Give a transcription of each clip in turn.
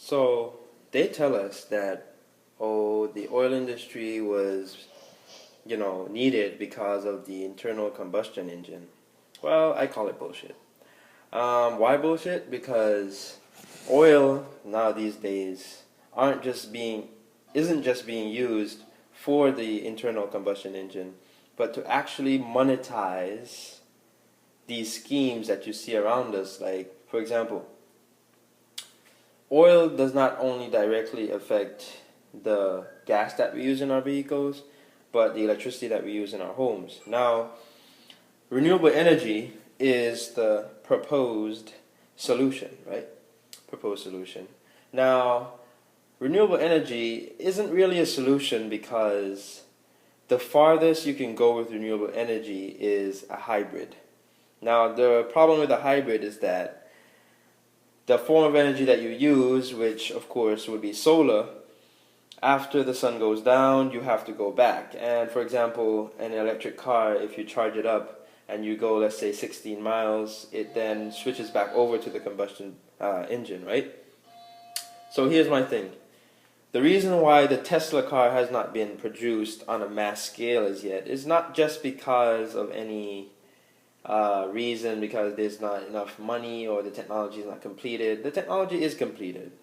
So they tell us that, oh, the oil industry was, needed because of the internal combustion engine. Well, I call it bullshit. Why bullshit? Because oil now these days aren't just being isn't just being used for the internal combustion engine, but to actually monetize these schemes that you see around us. Like, for example, oil does not only directly affect the gas that we use in our vehicles, but the electricity that we use in our homes. Now, renewable energy is the proposed solution, right? Proposed solution. Now, renewable energy isn't really a solution because the farthest you can go with renewable energy is a hybrid. Now, the problem with a hybrid is that the form of energy that you use, which of course would be solar, after the sun goes down, you have to go back. And for example, an electric car, if you charge it up and you go, let's say, 16 miles, it then switches back over to the combustion engine, right? So here's my thing. The reason why the Tesla car has not been produced on a mass scale as yet is not just because of any reason, because there's not enough money or the technology is not completed. The technology is completed.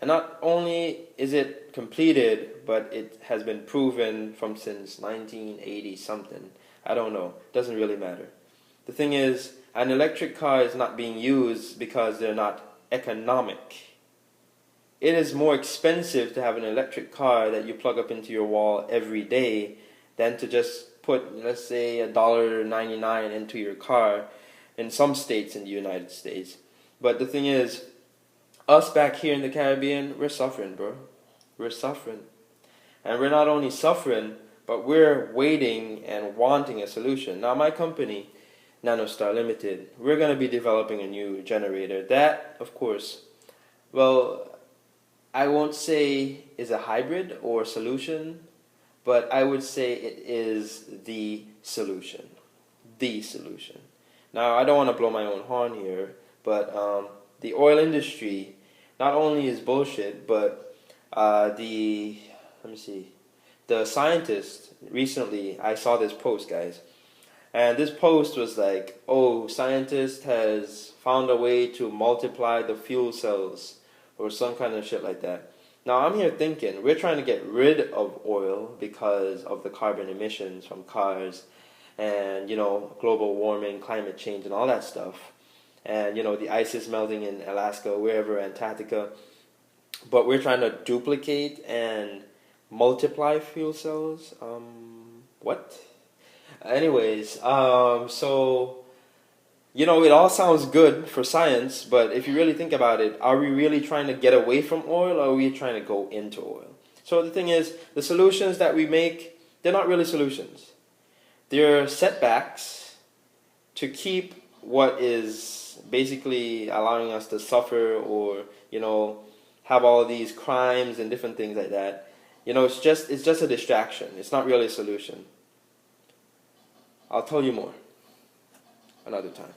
And not only is it completed, but it has been proven from since 1980 something. I don't know. Doesn't really matter. The thing is, an electric car is not being used because they're not economic. It is more expensive to have an electric car that you plug up into your wall every day than to just put, let's say, $1.99 into your car in some states in the United States. But the thing is, us back here in the Caribbean, we're suffering, bro. We're suffering. And we're not only suffering, but we're waiting and wanting a solution. Now, my company, Nanostar Limited, we're going to be developing a new generator. That, of course, well, I won't say is a hybrid or solution, but I would say it is the solution. The solution. Now, I don't want to blow my own horn here, but the oil industry not only is bullshit, but the scientists recently, I saw this post, guys, and this post was like, oh, scientist has found a way to multiply the fuel cells or some kind of shit like that. Now I'm here thinking we're trying to get rid of oil because of the carbon emissions from cars and global warming, climate change, and all that stuff. And the ice is melting in Alaska, wherever, Antarctica. But we're trying to duplicate and multiply fuel cells. What? Anyways, so it all sounds good for science, but if you really think about it, are we really trying to get away from oil, or are we trying to go into oil? So the thing is, the solutions that we make, they're not really solutions. They're setbacks to keep what is basically allowing us to suffer, or have all these crimes and different things like that. It's just a distraction. It's not really a solution. I'll tell you more another time.